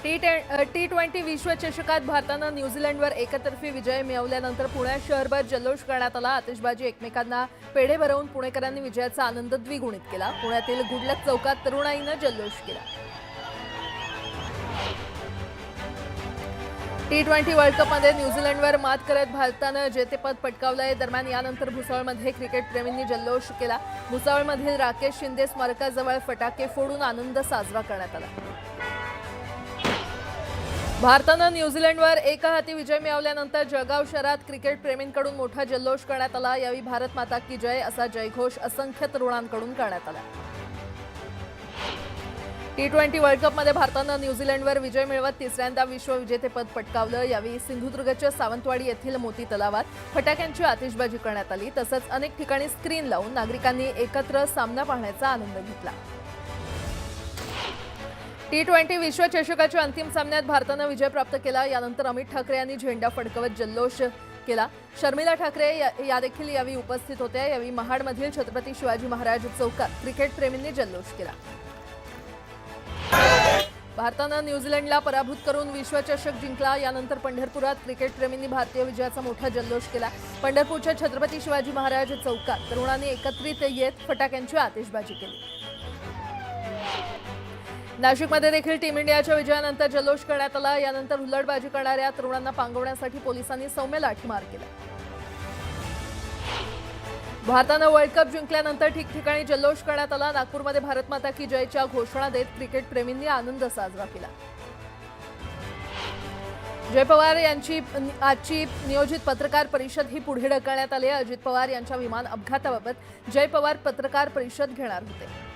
टी20 विश्वचषकात भारतानं न्यूझीलंडवर एकतर्फी विजय मिळवल्यानंतर पुण्यात शहरभर जल्लोष करण्यात आला। आतिषबाजी एकमेकांना पेढे भरवून पुणेकरांनी विजयाचा आनंद द्विगुणित केला। पुण्यातील गुडलक चौकात तरुणाईनं जल्लोष केला। टी20 वर्ल्ड कपमध्ये न्यूझीलंडवर मात करत भारतानं जेतेपद पटकावलंय। दरम्यान यानंतर भुसावळमध्ये क्रिकेट प्रेमींनी जल्लोष केला। भुसावळमधील राकेश शिंदे स्मारकाजवळ फटाके फोडून आनंद साजरा करण्यात आला। भारतानं न्यूझीलंडवर एकहाती विजय मिळवल्यानंतर जळगाव शहरात क्रिकेट प्रेमींकडून मोठा जल्लोष करण्यात आला। यावेळी भारत माता की जय असा जयघोष असंख्य तरुणांकडून करण्यात आला। टी20 वर्ल्ड कपमध्ये भारतानं न्यूझीलंडवर विजय मिळवत तिसऱ्यांदा विश्वविजेतेपद पटकावलं। यावेळी सिंधुदुर्गच्या सावंतवाडी येथील मोती तलावात फटाक्यांची आतिषबाजी करण्यात आली। तसंच अनेक ठिकाणी स्क्रीन लावून नागरिकांनी एकत्र सामना पाहण्याचा आनंद घेतला। टी20 विश्वचषकाच्या अंतिम सामन्यात भारतानं विजय प्राप्त केला। यानंतर अमित ठाकरे यांनी झेंडा फडकवत जल्लोष केला। शर्मिला ठाकरे या देखील यावेळी उपस्थित होत्या। यावेळी महाडमधील छत्रपती शिवाजी महाराज चौकात क्रिकेट प्रेमींनी जल्लोष केला। भारतानं न्यूझीलंडला पराभूत करून विश्वचषक जिंकला। यानंतर पंढरपुरात क्रिकेट प्रेमींनी भारतीय विजयाचा मोठा जल्लोष केला। पंढरपूरच्या छत्रपती शिवाजी महाराज चौकात तरुणांनी एकत्रित येत फटाक्यांची आतिषबाजी केली। नाशिकमध्ये देखील टीम इंडियाच्या विजयानंतर जल्लोष करण्यात आला। यानंतर हुल्लडबाजी करणाऱ्या तरुणांना पांगवण्यासाठी पोलिसांनी सौम्य लाठीमार केला। भारतानं वर्ल्ड कप जिंकल्यानंतर ठिकठिकाणी जल्लोष करण्यात आला। नागपूरमध्ये भारत माता की जयच्या घोषणा देत क्रिकेट प्रेमींनी आनंद साजरा केला। जय पवार यांची आजची नियोजित पत्रकार परिषद ही पुढे ढकलण्यात आली। अजित पवार यांच्या विमान अपघाताबाबत जय पवार पत्रकार परिषद घेणार होते।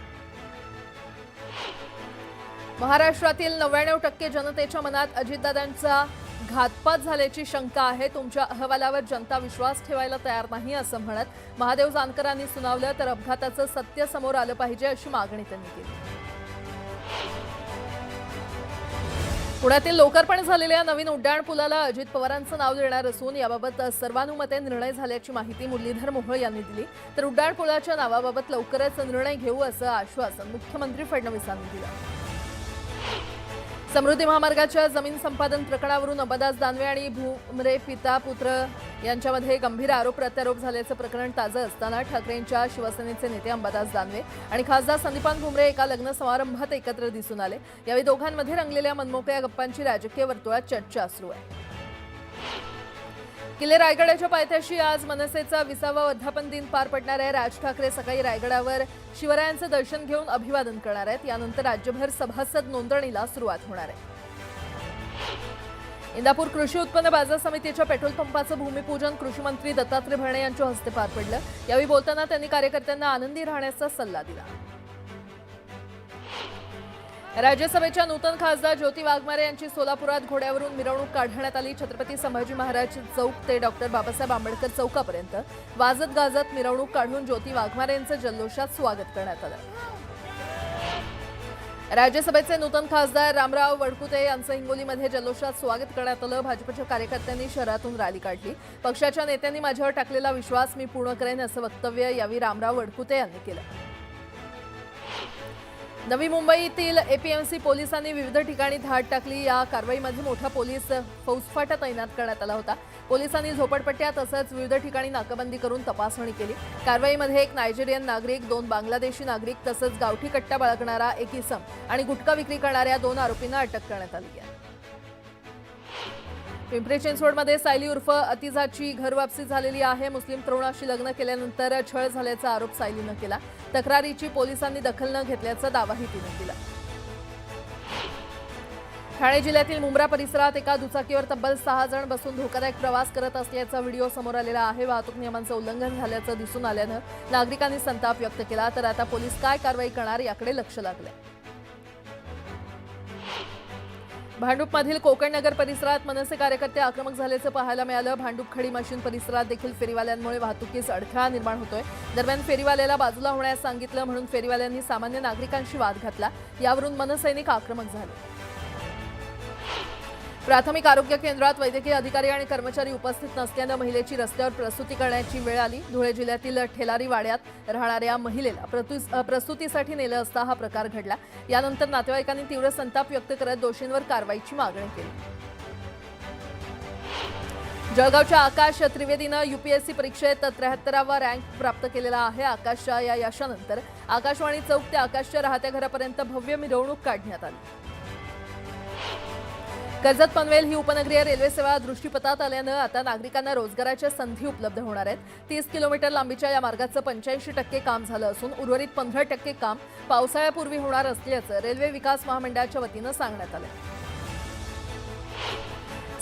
महाराष्ट्रातील 99% जनतेच्या मनात अजितदादांचा घातपात झाल्याची शंका आहे। तुमच्या अहवालावर जनता विश्वास ठेवायला तयार नाही असं म्हणत महादेव जानकरांनी सुनावलं तर अपघाताचं सत्य समोर आलं पाहिजे अशी मागणी त्यांनी केली। पुण्यातील लोकार्पण झालेल्या नवीन उड्डाणपुलाला अजित पवारांचं नाव देणार असून याबाबत सर्वानुमते निर्णय झाल्याची माहिती मुरलीधर मोहोळ यांनी दिली। तर उड्डाणपुलाच्या नावाबाबत लवकरच निर्णय घेऊ असं आश्वासन मुख्यमंत्री फडणवीसांनी दिलं। समृद्धी महामार्गाच्या जमीन संपादन प्रकरणावरून अंबादास दानवे आणि भुमरे पिता पुत्र यांच्यामध्ये गंभीर आरोप प्रत्यारोप झाल्याचं प्रकरण ताजं असताना ठाकरेंच्या शिवसेनेचे नेते अंबादास दानवे आणि खासदार संदीपान भुमरे एका लग्न समारंभात एकत्र दिसून आले। यावेळी दोघांमध्ये रंगलेल्या मनमोकळ्या गप्पांची राजकीय वर्तुळात चर्चा सुरू आहे। किल्ले रायगडाच्या पायथ्याशी आज मनसेचा 20वा वर्धापन दिन पार पडणार आहे। राज ठाकरे सकाळी रायगडावर शिवरायांचं दर्शन घेऊन अभिवादन करणार आहेत। यानंतर राज्यभर सभासद नोंदणीला सुरुवात होणार आहे। इंदापूर कृषी उत्पन्न बाजार समितीच्या पेट्रोल पंपाचं भूमिपूजन कृषी मंत्री दत्तात्रय भरणे यांच्या हस्ते पार पडलं। यावेळी बोलताना त्यांनी कार्यकर्त्यांना आनंदी राहण्याचा सल्ला दिला। राज्यसभेच्या नूतन खासदार ज्योती वाघमारे यांची सोलापुरात घोड्यावरून मिरवणूक काढण्यात आली। छत्रपती संभाजी महाराज चौक ते डॉक्टर बाबासाहेब आंबेडकर चौकापर्यंत वाजत गाजत मिरवणूक काढून ज्योती वाघमारे यांचं जल्लोषात स्वागत करण्यात आलं। राज्यसभेचे नूतन खासदार रामराव वडकुते यांचं हिंगोलीमध्ये जल्लोषात स्वागत करण्यात आलं। भाजपच्या कार्यकर्त्यांनी शहरातून रॅली काढली। पक्षाच्या नेत्यांनी माझ्यावर टाकलेला विश्वास मी पूर्ण करेन असं वक्तव्य यावेळी रामराव वडकुते यांनी केलं। नवी मुंबईतील एपीएमसी पोलिसांनी विविध ठिकाणी धाड टाकली। या कारवाईमध्ये मोठा पोलीस फौजफाटा तैनात करण्यात आला होता। पोलिसांनी झोपडपट्ट्या तसंच विविध ठिकाणी नाकाबंदी करून तपासणी केली। कारवाईमध्ये एक नायजेरियन नागरिक, 2 बांगलादेशी नागरिक तसंच गावठी कट्टा बाळगणारा एक इसम आणि गुटखा विक्री करणाऱ्या 2 आरोपींना अटक करण्यात आली आहे। पिंपरी चिंचवडमध्ये सायली उर्फ अतिजाची घर वापसी झालेली आहे। मुस्लिम तरुणाशी लग्न केल्यानंतर छळ झाल्याचा आरोप सायलीनं केला। तक्रारीची पोलिसांनी दखल न घेतल्याचा दावाही तिने केला। ठाणे जिल्ह्यातील मुंब्रा परिसरात एका दुचाकीवर तब्बल 6 जण बसून धोकादायक प्रवास करत असल्याचा व्हिडिओ समोर आलेला आहे। वाहतूक नियमांचं उल्लंघन झाल्याचं दिसून आल्यानं नागरिकांनी संताप व्यक्त केला। तर आता पोलीस काय कारवाई करणार याकडे लक्ष लागलंय। भांडूपमधील कोकण नगर परिसरात मनसे कार्यकर्ते आक्रमक झाल्याचं पाहायला मिळालं। भांडूप खडी मशीन परिसरात देखील फेरीवाल्यांमुळे वाहतुकीस अडथळा निर्माण होतोय। दरम्यान फेरीवाल्याला बाजूला होण्यास सांगितलं म्हणून फेरीवाल्यांनी सामान्य नागरिकांशी वाद घातला। यावरून मनसैनिक आक्रमक झाले। प्राथमिक आरोग्य केंद्रात वैद्यकीय अधिकारी आणि कर्मचारी उपस्थित नसल्यानं महिलेची रस्त्यावर प्रसूती करण्याची वेळ आली। धुळे जिल्ह्यातील ठेलारी वाड्यात राहणाऱ्या महिलेला प्रसूतीसाठी नेलं असता हा प्रकार घडला। यानंतर नातेवाईकांनी तीव्र संताप व्यक्त करत दोषींवर कारवाईची मागणी केली। जळगावच्या आकाश त्रिवेदीनं यूपीएससी परीक्षेत 73वा रँक प्राप्त केलेला आहे। आकाशच्या या यशानंतर आकाशवाणी चौक ते आकाशच्या राहत्या घरापर्यंत भव्य मिरवणूक काढण्यात आली। कर्जत पनवेल ही उपनगरीय रेल्वे सेवा दृष्टीपथात आल्यानं आता नागरिकांना रोजगाराच्या संधी उपलब्ध होणार आहेत। 30 किलोमीटर लांबीच्या या मार्गाचं 85% काम झालं असून उर्वरित 15% काम पावसाळ्यापूर्वी होणार असल्याचं रेल्वे विकास महामंडळाच्या वतीनं सांगण्यात आलं।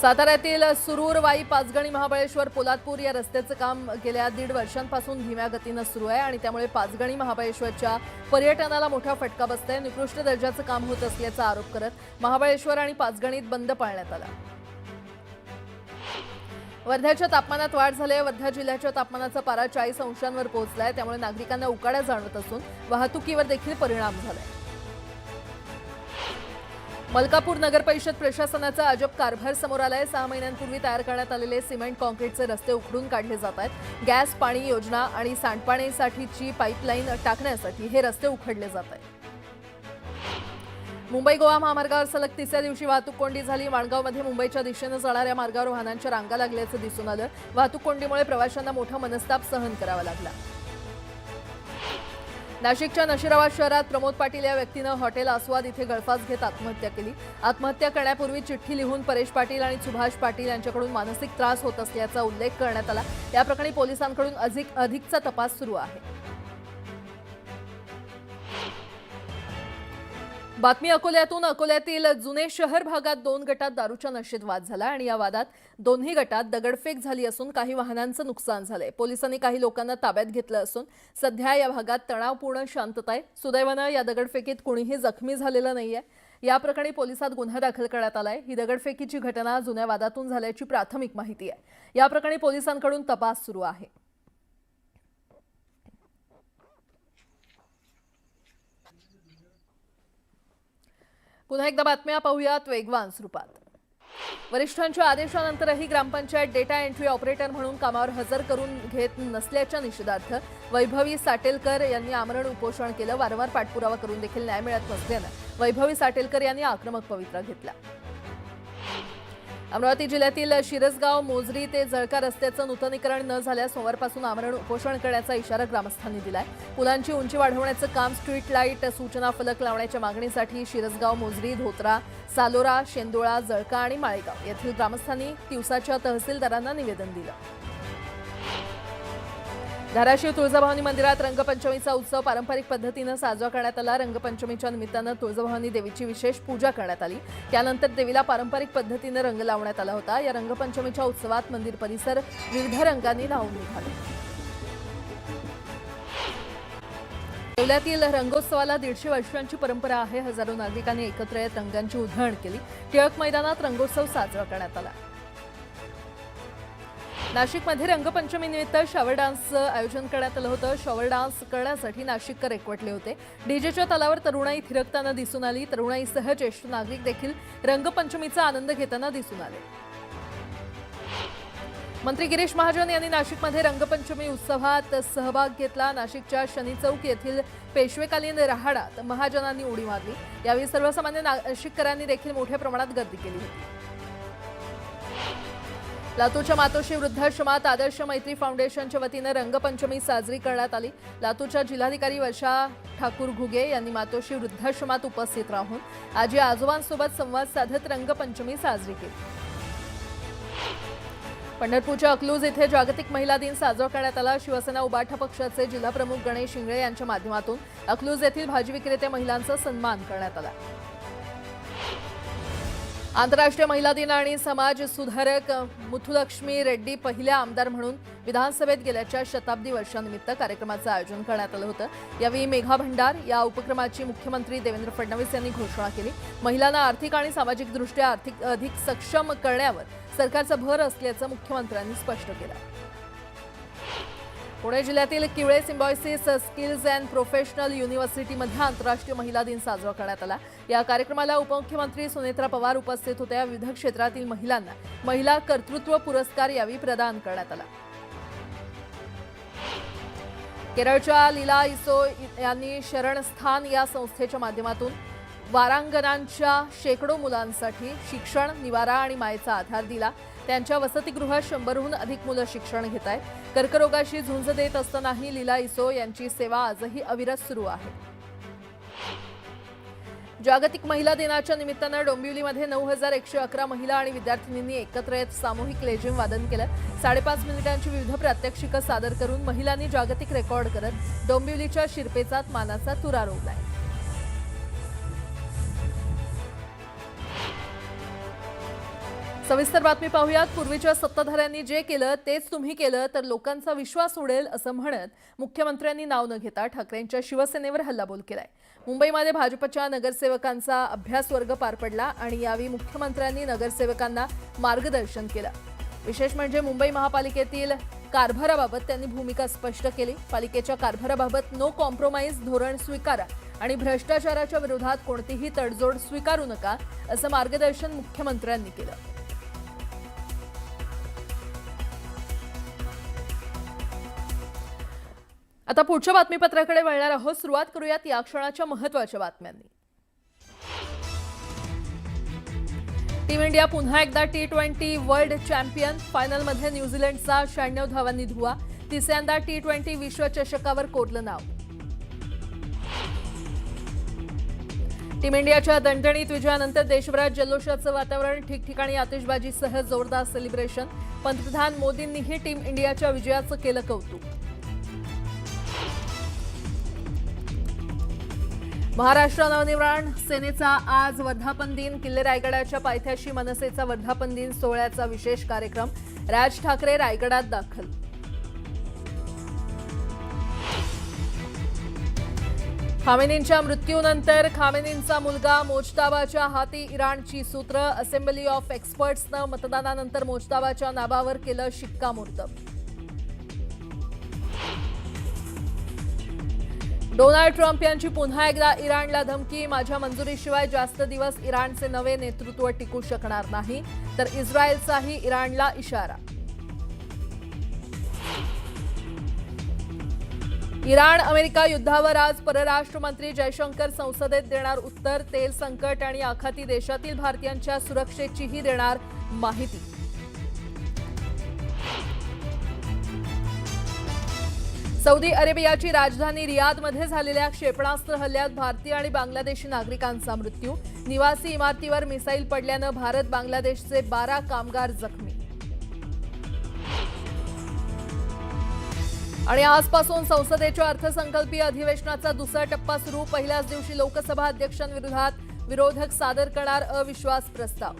साताऱ्यातील सुरूर वाई पाचगणी महाबळेश्वर पोलादपूर या रस्त्याचं काम गेल्या 1.5 वर्षांपासून धीम्या गतीनं सुरू आहे आणि त्यामुळे पाचगणी महाबळेश्वरच्या पर्यटनाला मोठा फटका बसतोय। निकृष्ट दर्जाचं काम होत असल्याचा आरोप करत महाबळेश्वर आणि पाचगणीत बंद पाळण्यात आला। वर्ध्याच्या तापमानात वाढ झाली आहे। वर्धा जिल्ह्याच्या तापमानाचा पारा 40 अंशांवर पोहोचलाय, त्यामुळे नागरिकांना उकाडा जाणवत असून वाहतुकीवर देखील परिणाम झालाय। मलकापूर नगर परिषद प्रशासनाचा अजब कारभार समोर आलाय। 6 महिन्यांपूर्वी तयार करण्यात आलेले सिमेंट कॉन्क्रीटचे रस्ते उखडून काढले जात आहेत। गॅस पाणी योजना आणि सांडपाणीसाठीची पाईपलाईन टाकण्यासाठी हे रस्ते उखडले जात आहेत। मुंबई गोवा महामार्गावर सलग 3ऱ्या दिवशी वाहतूक कोंडी झाली। माणगावमध्ये मुंबईच्या दिशेने जाणाऱ्या मार्गावर वाहनांच्या रांगा लागल्याचं दिसून आलं। वाहतूक कोंडीमुळे प्रवाशांना मोठा मनस्ताप सहन करावा लागला। नाशिकच्या नशिराबाद शहरात प्रमोद पाटील या व्यक्तीनं हॉटेल आस्वाद इथे गळफास घेत आत्महत्या केली। आत्महत्या करण्यापूर्वी चिठ्ठी लिहून परेश पाटील आणि सुभाष पाटील यांच्याकडून मानसिक त्रास होत असल्याचा उल्लेख करण्यात आला। या प्रकरणी पोलिसांकडून अधिकचा तपास सुरू आहे। बातमी अकोल्यातून। अकोल्यातील जुने शहर भागात 2 गटात दारूच्या नशेत वाद झाला आणि या वादात दोन्ही गटात दगडफेक झाली असून काही वाहनांचं नुकसान झालंय। पोलिसांनी काही लोकांना ताब्यात घेतलं असून सध्या या भागात तणावपूर्ण शांतता आहे। सुदैवानं या दगडफेकीत कोणीही जखमी झालेलं नाहीये। या प्रकरणी पोलिसात गुन्हा दाखल करण्यात आलाय। ही दगडफेकीची घटना जुन्या वादातून झाल्याची प्राथमिक माहिती आहे। या प्रकरणी पोलिसांकडून तपास सुरू आहे। पुन्हा एकदा बातम्या पाहूयात वेगवान स्वरूपात। वरिष्ठांच्या आदेशानंतरही ग्रामपंचायत डेटा एंट्री ऑपरेटर म्हणून कामावर हजर करून घेत नसल्याच्या निषेधार्थ वैभवी साटेलकर यांनी आमरण उपोषण केलं। वारंवार पाठपुरावा करून देखील न्याय मिळत नसल्यानं वैभवी साटेलकर यांनी आक्रमक पवित्रा घेतला। अमरावती जिल्ह्यातील शिरसगाव मोजरी ते जळका रस्त्याचं नूतनीकरण न झाल्यास सोमवारपासून आमरण उपोषण करण्याचा इशारा ग्रामस्थांनी दिलाय। पुलांची उंची वाढवण्याचं काम, स्ट्रीट लाईट, सूचना फलक लावण्याच्या मागणीसाठी शिरसगाव, मोजरी, धोत्रा, सालोरा, शेंदोळा, जळका आणि माळेगाव येथील ग्रामस्थांनी दिवसाच्या तहसीलदारांना निवेदन दिलं। धाराशिव तुळजाभवानी मंदिरात रंगपंचमीचा उत्सव पारंपरिक पद्धतीनं साजरा करण्यात आला। रंगपंचमीच्या निमित्तानं तुळजाभवानी देवीची विशेष पूजा करण्यात आली। त्यानंतर देवीला पारंपरिक पद्धतीनं रंग लावण्यात आला होता। या रंगपंचमीच्या उत्सवात मंदिर परिसर विविध रंगांनी न्हाऊन निघाला। येवल्यातील रंगोत्सवाला 150 वर्षांची परंपरा आहे। हजारो नागरिकांनी एकत्र येत रंगांची उधळण केली। टिळक मैदानात रंगोत्सव साजरा करण्यात आला। नाशिकमध्ये रंगपंचमीनिमित्त शॉवर डान्सचं आयोजन करण्यात आलं होतं। शॉवर डान्स करण्यासाठी नाशिककर एकवटले होते। डीजेच्या तालावर तरुणाई थिरकताना दिसून आली। तरुणाईसह ज्येष्ठ नागरिक देखील रंगपंचमीचा आनंद घेताना दिसून आले। मंत्री गिरीश महाजन यांनी नाशिकमध्ये रंगपंचमी उत्सवात सहभाग घेतला। नाशिकच्या शनी चौक येथील पेशवेकालीन रहाडात महाजनांनी उडी मारली। यावेळी सर्वसामान्य नाशिककरांनी देखील मोठ्या प्रमाणात गर्दी केली होती। लातूरच्या मातोश्री वृद्धाश्रमात आदर्श मैत्री फाउंडेशनच्या वतीनं रंगपंचमी साजरी करण्यात आली। लातूरच्या जिल्हाधिकारी वर्षा ठाकूर घुगे यांनी मातोश्री वृद्धाश्रमात उपस्थित राहून आजी आजोबांसोबत संवाद साधत रंगपंचमी साजरी केली। पंढरपूरच्या अकलूज इथे जागतिक महिला दिन साजरा करण्यात आला। शिवसेना उबाठा पक्षाचे जिल्हाप्रमुख गणेश शिंगळे यांच्या माध्यमातून अकलूज येथील भाजी विक्रेते महिलांचा सन्मान करण्यात आला। आंतरराष्ट्रीय महिला दिन आणि समाज सुधारक मुथुलक्ष्मी रेड्डी पहिल्या आमदार म्हणून विधानसभेत गेल्याच्या शताब्दी वर्षानिमित्त कार्यक्रमाचं आयोजन करण्यात आलं होतं। यावेळी मेघा भंडार या उपक्रमाची मुख्यमंत्री देवेंद्र फडणवीस यांनी घोषणा केली। महिलांना आर्थिक आणि सामाजिकदृष्ट्या अधिक सक्षम करण्यावर सरकारचा भर असल्याचं मुख्यमंत्र्यांनी स्पष्ट केलं। पुणे जिल्ह्यातील Kivale symbiosis skills and professional युनिव्हर्सिटीमध्ये आंतरराष्ट्रीय महिला दिन साजरा करण्यात आला। या कार्यक्रमाला उपमुख्यमंत्री सुनेत्रा पवार उपस्थित होत्या। विविध क्षेत्रातील महिलांना महिला कर्तृत्व पुरस्कार यावेळी प्रदान करण्यात आला। केरळच्या लीला इसो यांनी शरणस्थान या संस्थेच्या माध्यमातून वारांगणांच्या शेकडो मुलांसाठी शिक्षण, निवारा आणि मायेचा आधार दिला। त्यांच्या वसतिगृहात 100हून अधिक मुलं शिक्षण घेत आहेत। कर्करोगाशी झुंज देत असतानाही लीला इसो यांची सेवा आजही अविरत सुरू आहे। जागतिक महिला दिनाच्या निमित्तानं डोंबिवलीमध्ये 9111 महिला आणि विद्यार्थिनींनी एकत्र येत सामूहिक लेझिम वादन केलं। 5.5 मिनिटांची विविध प्रात्यक्षिकं सादर करून महिलांनी जागतिक रेकॉर्ड करत डोंबिवलीच्या शिरपेचात मानाचा तुरा रोवलाय। सविस्तर बातमी पाहूयात। पूर्वीच्या सत्ताधाऱ्यांनी जे केलं तेच तुम्ही केलं तर लोकांचा विश्वास उडेल असं म्हणत मुख्यमंत्र्यांनी नाव न घेता ठाकरेंच्या शिवसेनेवर हल्लाबोल केलाय। मुंबईमध्ये भाजपच्या नगरसेवकांचा अभ्यास वर्ग पार पडला आणि यावेळी मुख्यमंत्र्यांनी नगरसेवकांना मार्गदर्शन केलं। विशेष म्हणजे मुंबई महापालिकेतील कारभाराबाबत त्यांनी भूमिका स्पष्ट केली। पालिकेच्या कारभाराबाबत नो कॉम्प्रोमाइज धोरण स्वीकारा आणि भ्रष्टाचाराच्या विरोधात कोणतीही तडजोड स्वीकारू नका असं मार्गदर्शन मुख्यमंत्र्यांनी केलं। आता पुढच्या बातमीपत्राकडे वळणार आहोत। सुरुवात करूयात या क्षणाच्या महत्त्वाच्या बातम्यांनी। टीम इंडिया पुन्हा एकदा T20 वर्ल्ड चॅम्पियन। फायनलमध्ये न्यूझीलंडचा 96 धावांनी धुवा। तिसऱ्यांदा T20 विश्वचषकावर कोरलं नाव। टीम इंडियाच्या दणदणीत विजयानंतर देशभरात जल्लोषाचं वातावरण। ठिकठिकाणी आतिषबाजीसह जोरदार सेलिब्रेशन। पंतप्रधान मोदींनीही टीम इंडियाच्या विजयाचं केलं कौतुक। महाराष्ट्र नवनिर्माण सेनेचा आज वर्धापन दिन। किल्ले रायगडाच्या पायथ्याशी मनसेचा वर्धापन दिन सोहळ्याचा विशेष कार्यक्रम। राज ठाकरे रायगडात दाखल। खामेनींच्या मृत्यूनंतर खामेनींचा मुलगा मोजताबाच्या हाती इराणची सूत्र। असेंब्ली ऑफ एक्सपर्ट्सनं मतदानानंतर मोजताबाच्या नावावर केलं शिक्कामोर्तब। डोनाल्ड ट्रम्प यांची पुन्हा एकदा इराणला धमकी। माझ्या मंजुरीशिवाय जास्त दिवस इराणचे नवे नेतृत्व टिकू शकणार नाही, तर इस्रायलचाही इराणला इशारा। इराण अमेरिका युद्धावर आज परराष्ट्र मंत्री जयशंकर संसदेत देणार उत्तर। तेल संकट आणि आखाती देशातील भारतीयांच्या सुरक्षेचीही देणार माहिती। सौदी अरेबियाची राजधानी रियादमध्ये झालेल्या क्षेपणास्त्र हल्ल्यात भारतीय आणि बांगलादेशी नागरिकांचा मृत्यू। निवासी इमारतीवर मिसाईल पडल्यानं भारत बांगलादेशचे 12 कामगार जखमी। आणि आजपासून संसदेच्या अर्थसंकल्पीय अधिवेशनाचा दुसरा टप्पा सुरू। पहिल्याच दिवशी लोकसभा अध्यक्षांविरोधात विरोधक सादर करणार अविश्वास प्रस्ताव।